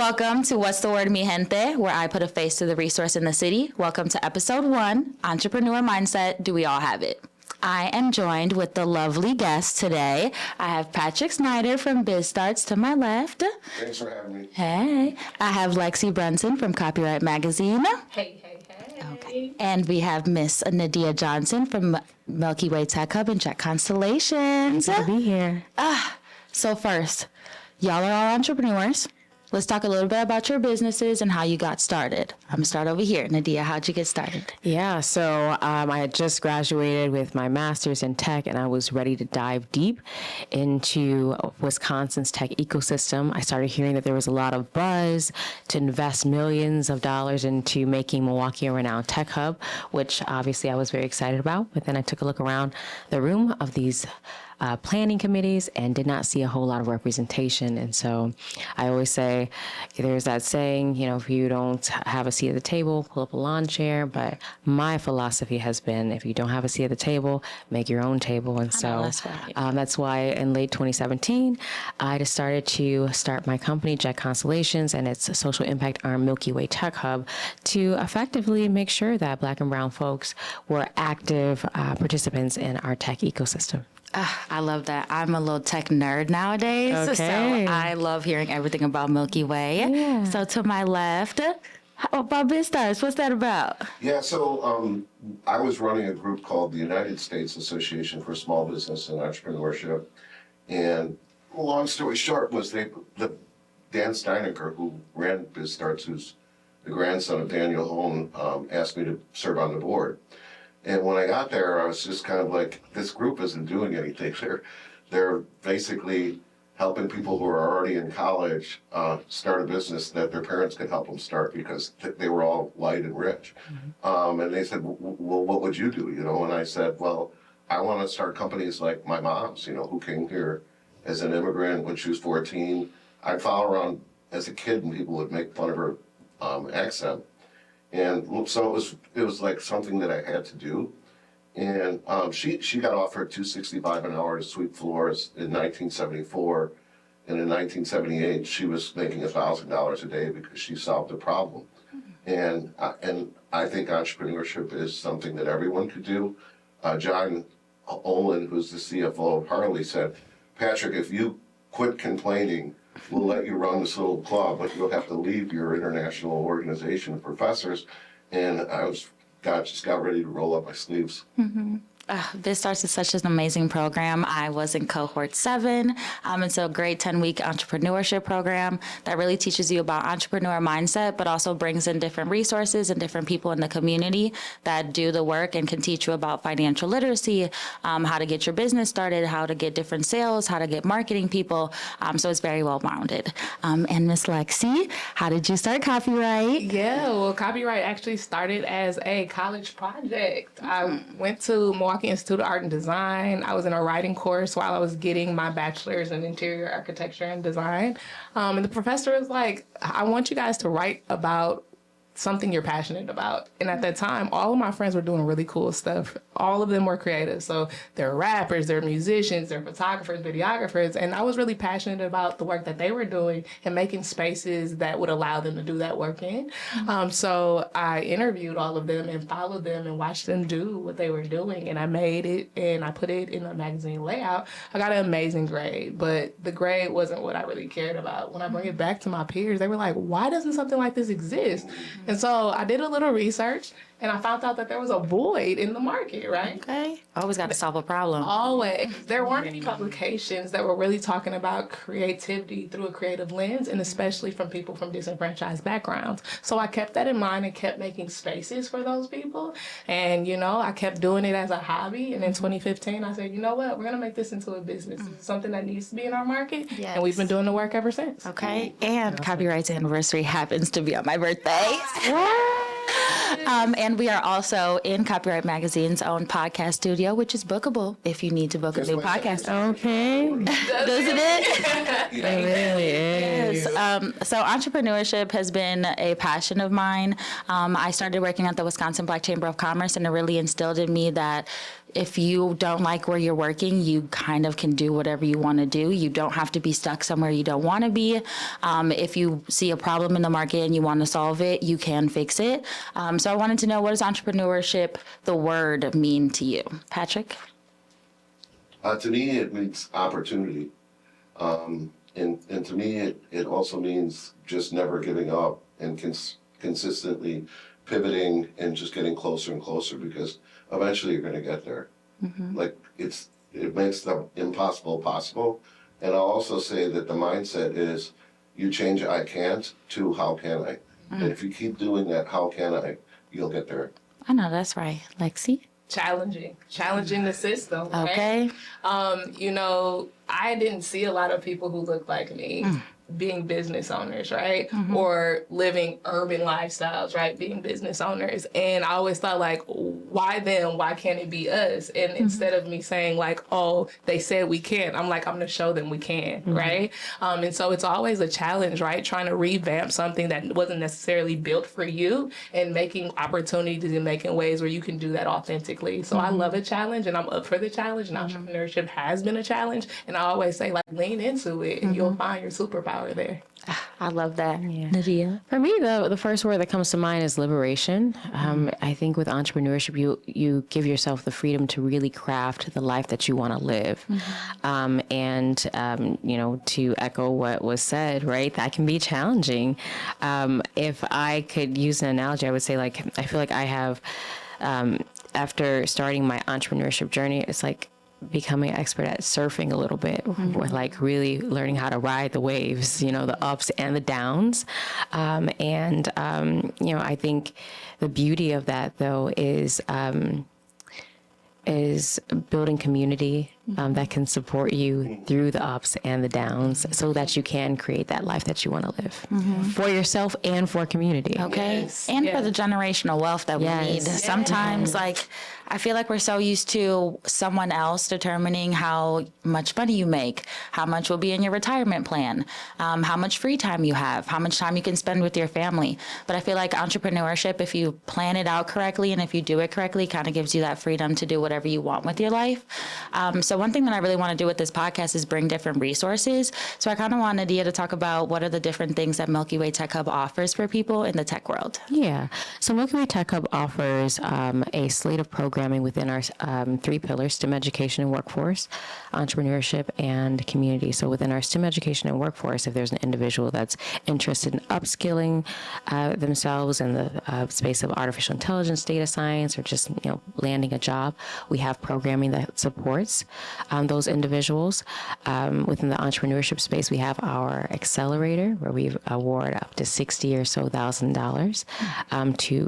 Welcome to What's the Word Mi Gente, where I put a face to the resource in the city. Welcome to episode 1, Entrepreneur Mindset, Do We All Have It? I am joined with the lovely guest today. I have Patrick Snyder from Bis Starts to my left. Thanks for having me. Hey. I have Lexi Brunson from Copyright Magazine. Hey. Okay. And we have Miss Nadia Johnson from Milky Way TechHub and Check Constellations. Good to be here. So first, y'all are all entrepreneurs. Let's talk a little bit about your businesses and how you got started. I'm going to start over here. Nadia, how'd you get started? Yeah, so I had just graduated with my master's in tech, and I was ready to dive deep into Wisconsin's tech ecosystem. I started hearing that there was a lot of buzz to invest millions of dollars into making Milwaukee a renowned tech hub, which obviously I was very excited about. But then I took a look around the room of these planning committees and did not see a whole lot of representation. And so I always say, there's that saying, if you don't have a seat at the table, pull up a lawn chair. But my philosophy has been, if you don't have a seat at the table, make your own table. And so that's why in late 2017, I decided to start my company, Check Constellations, and its social impact arm, Milky Way TechHub, to effectively make sure that Black and brown folks were active participants in our tech ecosystem. I love that. I'm a little tech nerd nowadays, Okay. so I love hearing everything about Milky Way. Yeah. So to my left, how about Bis Starts? What's that about? Yeah, so I was running a group called the United States Association for Small Business and Entrepreneurship. And long story short was the Dan Steinecker, who ran Bis Starts, who's the grandson of Daniel Hone, asked me to serve on the board. And when I got there, I was just kind of like, this group isn't doing anything. They're basically helping people who are already in college start a business that their parents could help them start because they were all light and rich. And they said, well, what would you do? And I said, well, I want to start companies like my mom's, who came here as an immigrant when she was 14. I'd follow around as a kid and people would make fun of her accent. And so it was like something that I had to do. And she got offered $265 an hour to sweep floors in 1974. And in 1978, she was making $1,000 a day because she solved a problem. And I think entrepreneurship is something that everyone could do. John Olin, who's the CFO of Harley, said, Patrick, if you quit complaining, we'll let you run this little club, but you'll have to leave your international organization of professors. And I just got ready to roll up my sleeves. Bis Starts is such an amazing program. I was in cohort 7. It's a great 10-week entrepreneurship program that really teaches you about entrepreneur mindset, but also brings in different resources and different people in the community that do the work and can teach you about financial literacy, how to get your business started, how to get different sales, how to get marketing people. So it's very well-rounded. And Miss Lexi, how did you start Copyright? Yeah, well, Copyright actually started as a college project. I went to Milwaukee Institute of Art and Design. I was in a writing course while I was getting my bachelor's in interior architecture and design. And the professor was like, I want you guys to write about something you're passionate about. And at that time, all of my friends were doing really cool stuff. All of them were creative. So they're rappers, they're musicians, they're photographers, videographers. And I was really passionate about the work that they were doing and making spaces that would allow them to do that work in. So I interviewed all of them and followed them and watched them do what they were doing. And I made it and I put it in a magazine layout. I got an amazing grade, but the grade wasn't what I really cared about. When I bring it back to my peers, they were like, why doesn't something like this exist? And so I did a little research and I found out that there was a void in the market, right? Okay. Always got to solve a problem. Always. There weren't any publications that were really talking about creativity through a creative lens, and especially from people from disenfranchised backgrounds. So I kept that in mind and kept making spaces for those people. And, I kept doing it as a hobby. And in 2015, I said, you know what? We're going to make this into a business. This is something that needs to be in our market. Yes. And we've been doing the work ever since. Okay. And Copyright's anniversary happens to be on my birthday. And we are also in Copyright Magazine's own podcast studio, which is bookable if you need to book a new podcast. Okay. Doesn't it? It really is. So entrepreneurship has been a passion of mine. I started working at the Wisconsin Black Chamber of Commerce, and it really instilled in me that if you don't like where you're working, you kind of can do whatever you want to do. You don't have to be stuck somewhere you don't want to be. If you see a problem in the market and you want to solve it, you can fix it. So I wanted to know, what does entrepreneurship, the word, mean to you? Patrick? To me, it means opportunity. And to me, it also means just never giving up and consistently pivoting and just getting closer and closer, because eventually you're going to get there. Like it makes the impossible possible. And I'll also say that the mindset is you change I can't to how can I. And if you keep doing that, how can I, you'll get there. I know that's right. Lexi? Challenging the system. Okay. Right? You know, I didn't see a lot of people who looked like me being business owners, right? Or living urban lifestyles, right? Being business owners. And I always thought, like, why them? Why can't it be us? And instead of me saying, like, oh, they said we can't, I'm like, I'm going to show them we can, right? And so it's always a challenge, right? Trying to revamp something that wasn't necessarily built for you, and making opportunities and making ways where you can do that authentically. So I love a challenge, and I'm up for the challenge, and entrepreneurship has been a challenge. And I always say, like, lean into it, and you'll find your superpower there. I love that. Nadia? For me, the first word that comes to mind is liberation. I think with entrepreneurship, you give yourself the freedom to really craft the life that you want to live. You know, to echo what was said, right, that can be challenging. If I could use an analogy, I would say, like, I feel like I have, after starting my entrepreneurship journey, it's like becoming an expert at surfing a little bit, with like really learning how to ride the waves, you know, the ups and the downs. You know, I think the beauty of that, though, is building community that can support you through the ups and the downs, so that you can create that life that you want to live for yourself and for community. Okay. Yes. And Yes. for the generational wealth that we need. Yes. Sometimes, like, I feel like we're so used to someone else determining how much money you make, how much will be in your retirement plan, how much free time you have, how much time you can spend with your family. But I feel like entrepreneurship, if you plan it out correctly and if you do it correctly, kind of gives you that freedom to do whatever you want with your life. So one thing that I really want to do with this podcast is bring different resources. So I kind of want Nadia to talk about what are the different things that Milky Way TechHub offers for people in the tech world. Yeah. So Milky Way TechHub offers a slate of programming within our 3 pillars: STEM education and workforce, entrepreneurship, and community. So within our STEM education and workforce, if there's an individual that's interested in upskilling themselves in the space of artificial intelligence, data science, or just, you know, landing a job, we have programming that supports those individuals. Within the entrepreneurship space, we have our accelerator, where we award up to $60,000 or so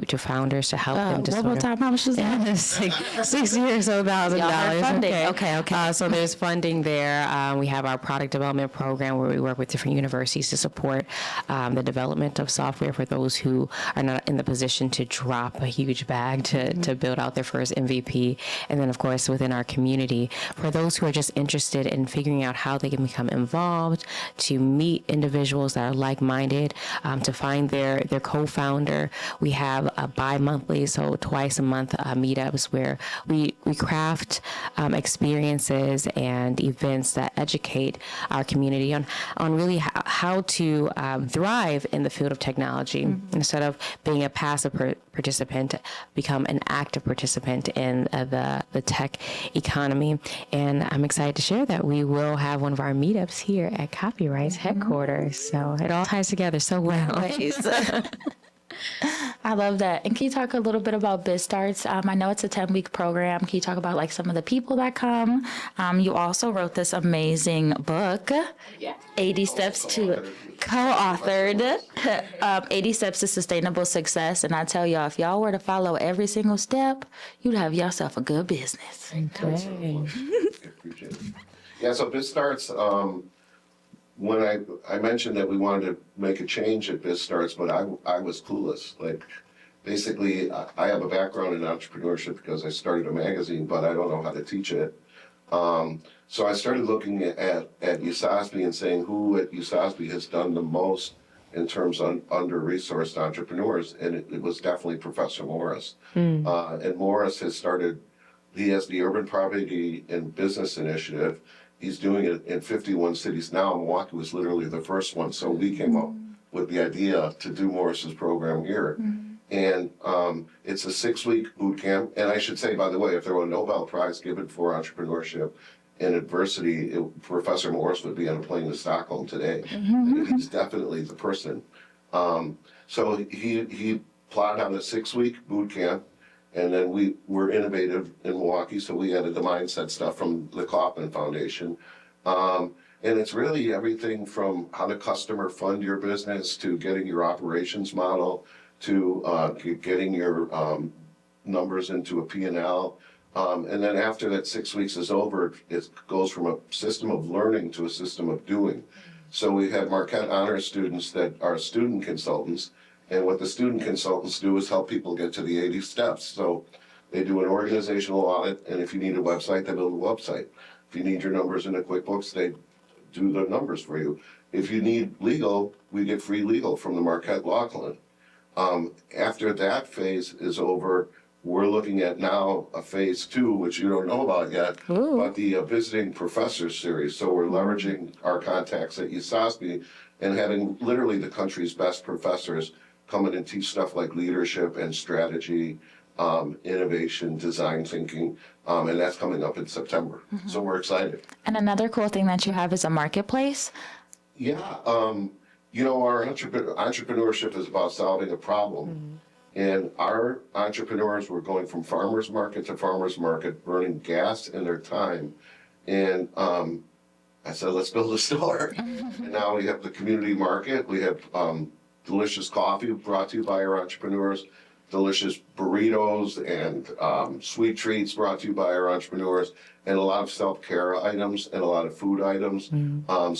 to founders to help them to One more time, how much is that? $60,000 or so. Y'all heard funding. Okay. So there's funding there. We have our product development program, where we work with different universities to support the development of software for those who are not in the position to drop a huge bag to build out their first MVP. And then, of course, within our community, for those who are just interested in figuring out how they can become involved, to meet individuals that are like-minded, to find their co-founder, we have a bi-monthly, so twice a month meetups, where we craft experiences and events that educate our community on really how to thrive in the field of technology. Instead of being a passive participant, become an active participant in the tech economy. And I'm excited to share that we will have one of our meetups here at Copyright's headquarters. So it all ties together so well. I love that. And can you talk a little bit about Bis Starts? I know it's a 10-week program. Can you talk about, like, some of the people that come? You also wrote this amazing book, 80 Steps to co-authored 80 Steps to Sustainable Success. And I tell y'all, if y'all were to follow every single step, you'd have yourself a good business. Okay. Appreciate it. Yeah, so Bis Starts, when I mentioned that we wanted to make a change at Bis Starts, but I was clueless. Like, basically, I have a background in entrepreneurship because I started a magazine, but I don't know how to teach it. So I started looking at USASB and saying who at USASB has done the most in terms of under-resourced entrepreneurs, and it was definitely Professor Morris. And Morris has started He has the Urban Poverty and Business Initiative. He's doing it in 51 cities now. Milwaukee was literally the first one. So we came up with the idea to do Morris's program here. And it's a 6-week boot camp. And I should say, by the way, if there were a Nobel Prize given for entrepreneurship and adversity, Professor Morris would be on a plane to Stockholm today. And he's definitely the person. So he plotted on a 6-week boot camp. And then we were innovative in Milwaukee, so we added the mindset stuff from the Kauffman Foundation. And it's really everything from how to customer fund your business to getting your operations model to getting your numbers into a P&L. And then after that 6 weeks is over, it goes from a system of learning to a system of doing. So we have Marquette Honors students that are student consultants. And what the student consultants do is help people get to the 80 steps. So they do an organizational audit, and if you need a website, they build a website. If you need your numbers in a QuickBooks, they do the numbers for you. If you need legal, we get free legal from the Marquette Law Clinic. After that phase is over, we're looking at now a phase 2, which you don't know about yet, but the Visiting Professors series. So we're leveraging our contacts at USASB and having literally the country's best professors come in and teach stuff like leadership and strategy, innovation, design thinking, and that's coming up in September. So we're excited. And another cool thing that you have is a marketplace. Yeah, you know, our entrepreneurship is about solving a problem. And our entrepreneurs were going from farmer's market to farmer's market, burning gas and their time. And I said, let's build a store. And now we have the community market. We have delicious coffee brought to you by our entrepreneurs, delicious burritos and sweet treats brought to you by our entrepreneurs, and a lot of self-care items and a lot of food items.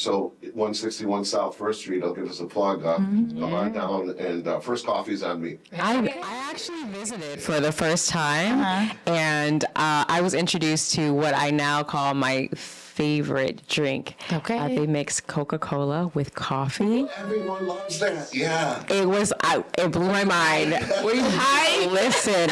So 161 South First Street, I'll give us a plug. Come on down, and First Coffee's on me. I actually visited for the first time, and I was introduced to what I now call my favorite drink. Okay. They mix Coca-Cola with coffee. Everyone loves that, yeah. It blew my mind. Were you high? Listen.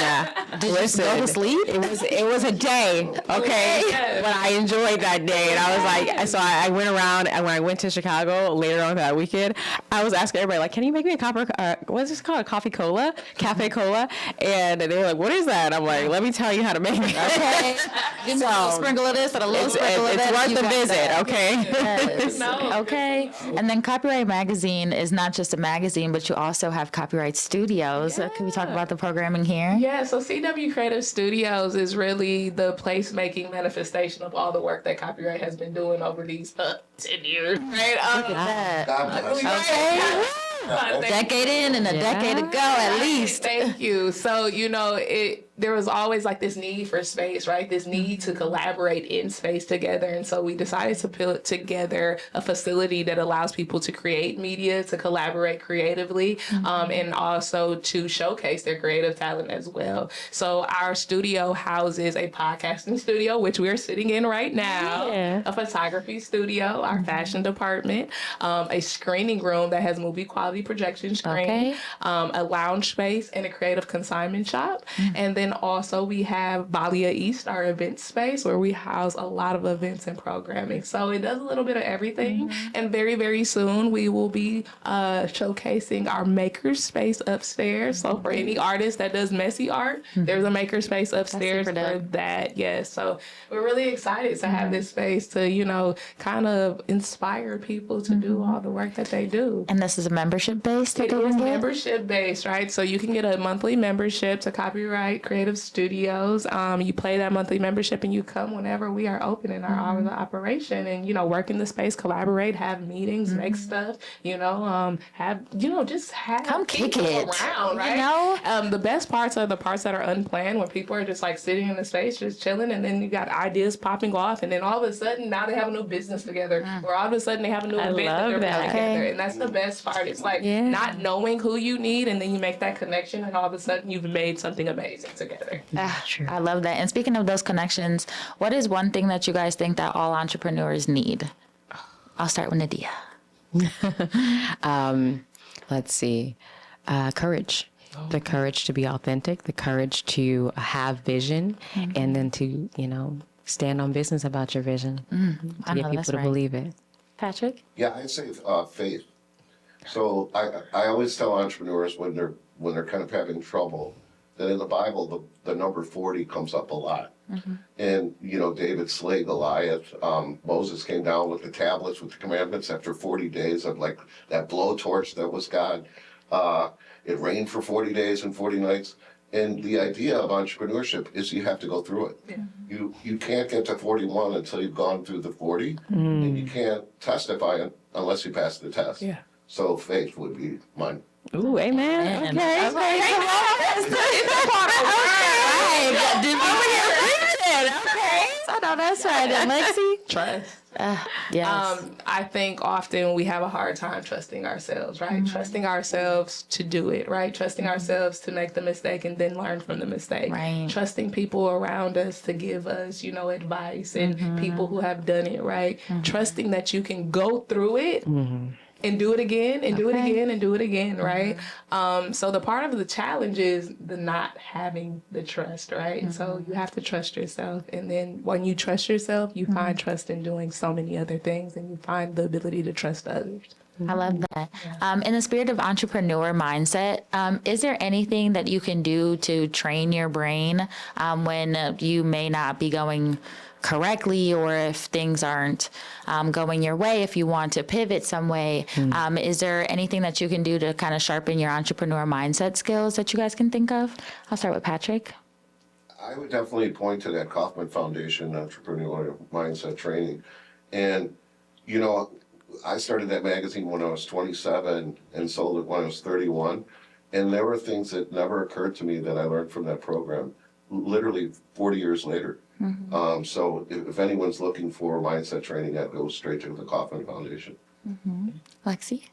Listen. go to sleep? It was a day, okay? But I enjoyed that day, and I was like, so I went around, and when I went to Chicago later on that weekend, I was asking everybody, like, can you make me a what is this called? A coffee cola? Cafe cola? And they were like, what is that? I'm like, let me tell you how to make it. Okay. Give me a little sprinkle of this and a little sprinkle of that. It's worth You the got visit, that. okay? Yes. Okay. And then Copyright Magazine is not just a magazine, but you also have Copyright Studios. Can we talk about the programming here? Yeah, so CW Creative Studios is really the placemaking manifestation of all the work that Copyright has been doing over these 10 years, right? Look at that. God bless. Okay. A decade in and a decade to go at least. Thank you. So, you know, there was always like this need for space, right? This need to collaborate in space together. And so we decided to put together a facility that allows people to create media, to collaborate creatively, and also to showcase their creative talent as well. So our studio houses a podcasting studio, which we're sitting in right now, a photography studio, our fashion department, a screening room that has movie quality projection screen, a lounge space, and a creative consignment shop. And then also we have Balia East, our event space, where we house a lot of events and programming. So it does a little bit of everything. And very, very soon we will be showcasing our maker space upstairs. So for any artist that does messy art, there's a maker space upstairs for that. Yes. So we're really excited to have this space to, you know, kind of inspire people to do all the work that they do. And this is a membership based? It is membership based, right? So you can get a monthly membership to Copyright Creative Studios. You pay that monthly membership and you come whenever we are open in our hours of operation, and, you know, work in the space, collaborate, have meetings, make stuff, you know, just have Come kick people it. around, right? You know? The best parts are the parts that are unplanned, when people are just like sitting in the space, just chilling, and then you got ideas popping off, and then all of a sudden now they have a new business together, or all of a sudden they have a new event that they're putting together, and that's the best part. It's like not knowing who you need, and then you make that connection, and all of a sudden you've made something amazing together. I love that. And speaking of those connections, what is one thing that you guys think that all entrepreneurs need? I'll start with Nadia. Let's see. Courage. The courage to be authentic, the courage to have vision, and then to, stand on business about your vision. I To get know, people that's to right. believe it. Patrick? Yeah, I'd say faith. So I always tell entrepreneurs when they're kind of having trouble that in the Bible the number 40 comes up a lot. And David slayed Goliath. Moses came down with the tablets with the commandments after 40 days of like that blowtorch that was God. It rained for 40 days and 40 nights. And the idea of entrepreneurship is you have to go through it. Yeah. You can't get to 41 until you've gone through the 40, and you can't testify unless you pass the test. Yeah. So faith would be mine. Ooh, amen. And- Okay. I know that's right. And Lexi? Trust. Yes. I think often we have a hard time trusting ourselves, right? Trusting ourselves to do it, right? Trusting ourselves to make the mistake and then learn from the mistake. Right. Trusting people around us to give us, advice and people who have done it, right? Trusting that you can go through it. And do it again, and do it again, and do it again, right? So the part of the challenge is the not having the trust, right? So you have to trust yourself. And then when you trust yourself, you find trust in doing so many other things, and you find the ability to trust others. I love that. In the spirit of entrepreneur mindset, is there anything that you can do to train your brain when you may not be going correctly, or if things aren't going your way, if you want to pivot some way? Is there anything that you can do to kind of sharpen your entrepreneur mindset skills that you guys can think of? I'll start with Patrick. I would definitely point to that Kaufman Foundation entrepreneurial mindset training. And, I started that magazine when I was 27 and sold it when I was 31. And there were things that never occurred to me that I learned from that program, literally 40 years later. So if anyone's looking for mindset training, I'd go straight to the Kaufman Foundation. Lexi?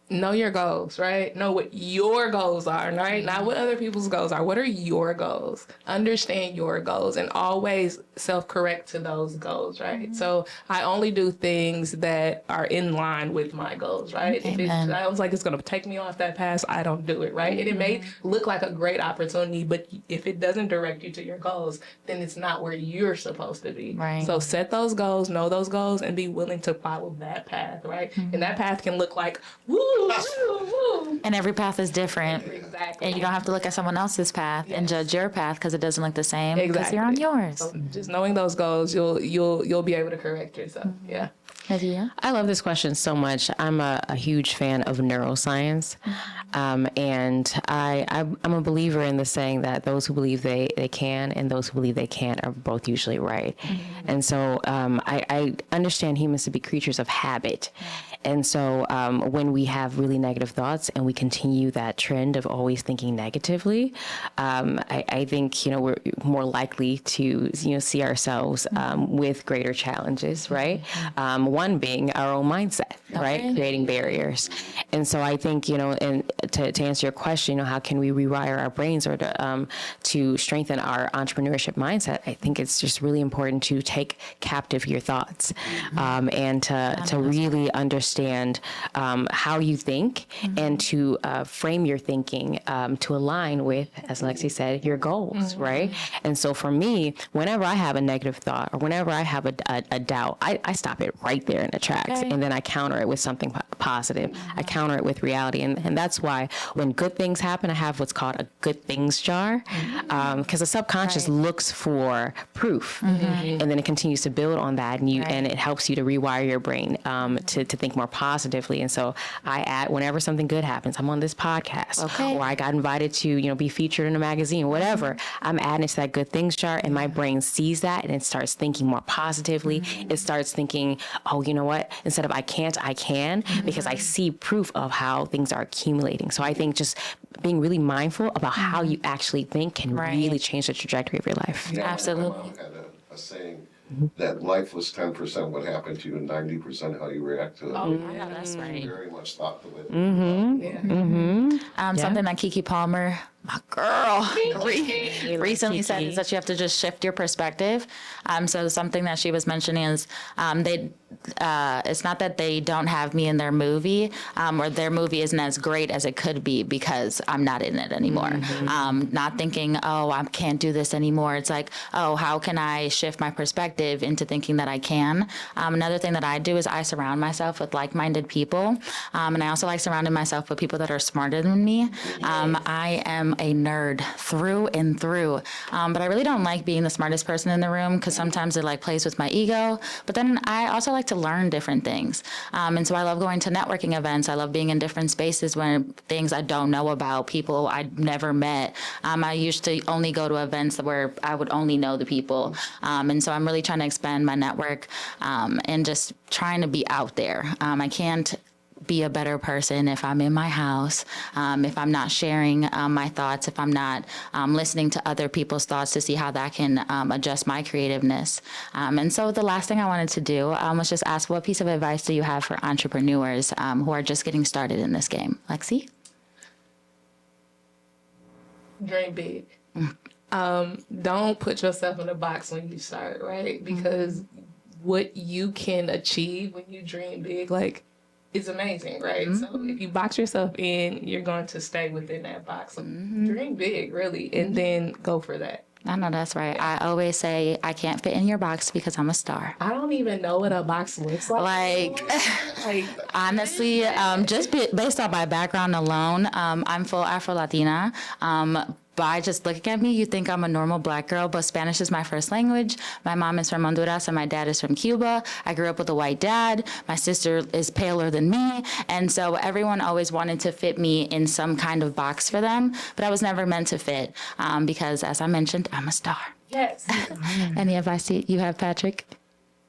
Know your goals, right? Know what your goals are, right? Not what other people's goals are. What are your goals? Understand your goals and always self-correct to those goals, right? So I only do things that are in line with my goals, right? If it sounds like it's going to take me off that path, I don't do it, right? And it may look like a great opportunity, but if it doesn't direct you to your goals, then it's not where you're supposed to be. Right. So set those goals, know those goals, and be willing to follow that path, right? And that path can look like, woo, woo. And every path is different. Exactly. And you don't have to look at someone else's path and judge your path because it doesn't look the same because Exactly. you're on yours. So just knowing those goals, you'll be able to correct yourself. Yeah. Nadia? I love this question so much. I'm a huge fan of neuroscience. And I'm a believer in the saying that those who believe they can and those who believe they can't are both usually right. And so I understand humans to be creatures of habit. And so when we have really negative thoughts and we continue that trend of always thinking negatively, I think, we're more likely to, see ourselves with greater challenges, right? One being our own mindset, right? Creating barriers. And so I think, and to answer your question, how can we rewire our brains or to strengthen our entrepreneurship mindset? I think it's just really important to take captive your thoughts and to really understand how you think and to frame your thinking to align with, as Lexi said, your goals, right? And so for me, whenever I have a negative thought or whenever I have a doubt, I stop it right there in the tracks, and then I counter it with something positive. I counter it with reality, and that's why when good things happen, I have what's called a good things jar, because the subconscious looks for proof, and then it continues to build on that, and it helps you to rewire your brain to think more positively. And so I add, whenever something good happens, I'm on this podcast, or I got invited to be featured in a magazine, whatever, I'm adding to that good things jar, and my brain sees that and it starts thinking more positively. It starts thinking, oh, you know what? Instead of I can't, I can, because I see proof of how things are accumulating. So I think just being really mindful about how you actually think can really change the trajectory of your life. Absolutely. My mom had a saying that life was 10% what happened to you and 90% how you react to it. Oh, yeah, that's right. Very much thought of it. Something that Keke Palmer my girl recently said is that you have to just shift your perspective. So something that she was mentioning is it's not that they don't have me in their movie, or their movie isn't as great as it could be because I'm not in it anymore. Not thinking, oh, I can't do this anymore. It's like, oh, how can I shift my perspective into thinking that I can? Another thing that I do is I surround myself with like-minded people. And I also like surrounding myself with people that are smarter than me. I am a nerd through and through. But I really don't like being the smartest person in the room because sometimes it like plays with my ego. But then I also like to learn different things. And so I love going to networking events. I love being in different spaces where things I don't know about, people I'd never met. I used to only go to events where I would only know the people. And so I'm really trying to expand my network and just trying to be out there. I can't be a better person if I'm in my house, if I'm not sharing my thoughts, if I'm not listening to other people's thoughts to see how that can adjust my creativeness. And so the last thing I wanted to do was just ask, what piece of advice do you have for entrepreneurs who are just getting started in this game? Lexi? Dream big. Don't put yourself in a box when you start, right? Because what you can achieve when you dream big, like, is amazing, right? So if you box yourself in, you're going to stay within that box. So dream big, really, and then go for that. I know that's right. I always say I can't fit in your box because I'm a star. I don't even know what a box looks like. Like honestly, just based on my background alone, I'm full Afro-Latina. By just looking at me, you think I'm a normal black girl, but Spanish is my first language. My mom is from Honduras and my dad is from Cuba. I grew up with a white dad. My sister is paler than me. And so everyone always wanted to fit me in some kind of box for them, but I was never meant to fit because, as I mentioned, I'm a star. Yes. Any advice you have, Patrick?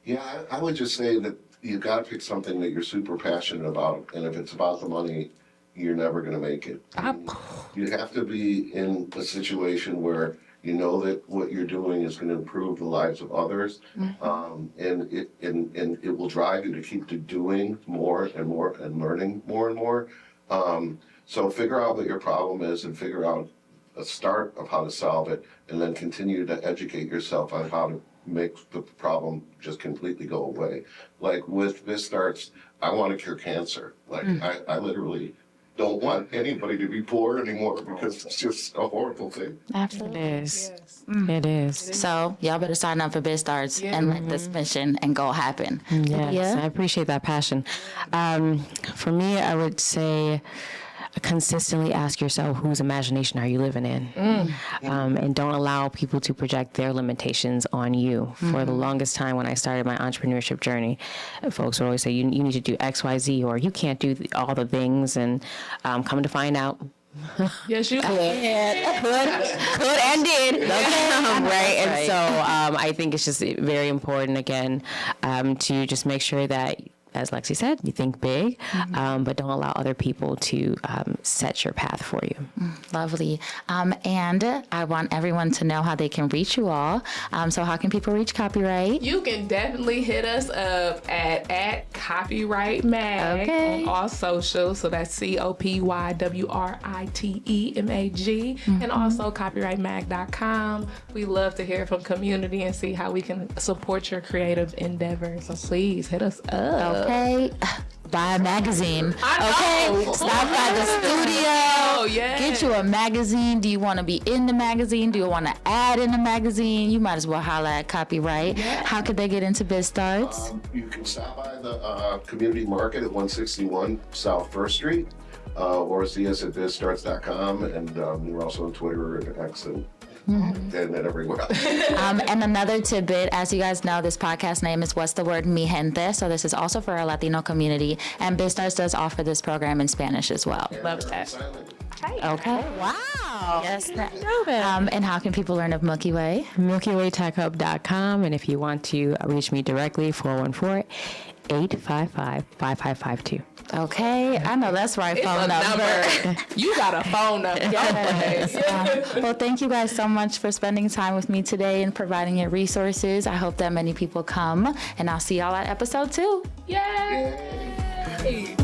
Yeah, I would just say that you've got to pick something that you're super passionate about. And if it's about the money, you're never going to make it. You have to be in a situation where you know that what you're doing is going to improve the lives of others, and it will drive you to keep doing more and more and learning more and more. So figure out what your problem is and figure out a start of how to solve it, and then continue to educate yourself on how to make the problem just completely go away. Like with Bis Starts, I want to cure cancer. Like I literally don't want anybody to be poor anymore because it's just a horrible thing. Absolutely. It is. Yes. It is. So y'all better sign up for Bis Starts and let this mission and goal happen. Yes, Yeah. I appreciate that passion. For me, I would say consistently ask yourself, whose imagination are you living in? And don't allow people to project their limitations on you. For the longest time when I started my entrepreneurship journey, folks would always say, you need to do X, Y, Z, or you can't do all the things. And come to find out, Yes, you can. could and did. Right. And so I think it's just very important, again, to just make sure that, as Lexi said, you think big, but don't allow other people to set your path for you. Lovely. And I want everyone to know how they can reach you all. So how can people reach Copyright? You can definitely hit us up at Copyright Mag on all socials. So that's COPYWRITEMAG, and also copyrightmag.com. We love to hear from community and see how we can support your creative endeavors. So please hit us up. Okay. Buy a magazine. I know. Okay. Stop by the studio. Yes. Get you a magazine. Do you want to be in the magazine? Do you want to add in the magazine? You might as well holla at Copyright. Yeah. How could they get into Bis Starts? You can stop by the community market at 161 South First Street, or see us at BizStarts.com, and we're also on Twitter and X and everywhere else. And another tidbit, as you guys know, this podcast name is What's the Word Mi Gente? So this is also for our Latino community. And Bis Starts does offer this program in Spanish as well. Love that. Okay. Wow. Yes. And how can people learn of Milky Way? Milky Way TechHub.com. And if you want to reach me directly, 414-855-5552. Okay, I know that's right. It's Phone a number. You got a phone number. Yes. Well, thank you guys so much for spending time with me today and providing your resources. I hope that many people come, and I'll see y'all at episode 2. Yay!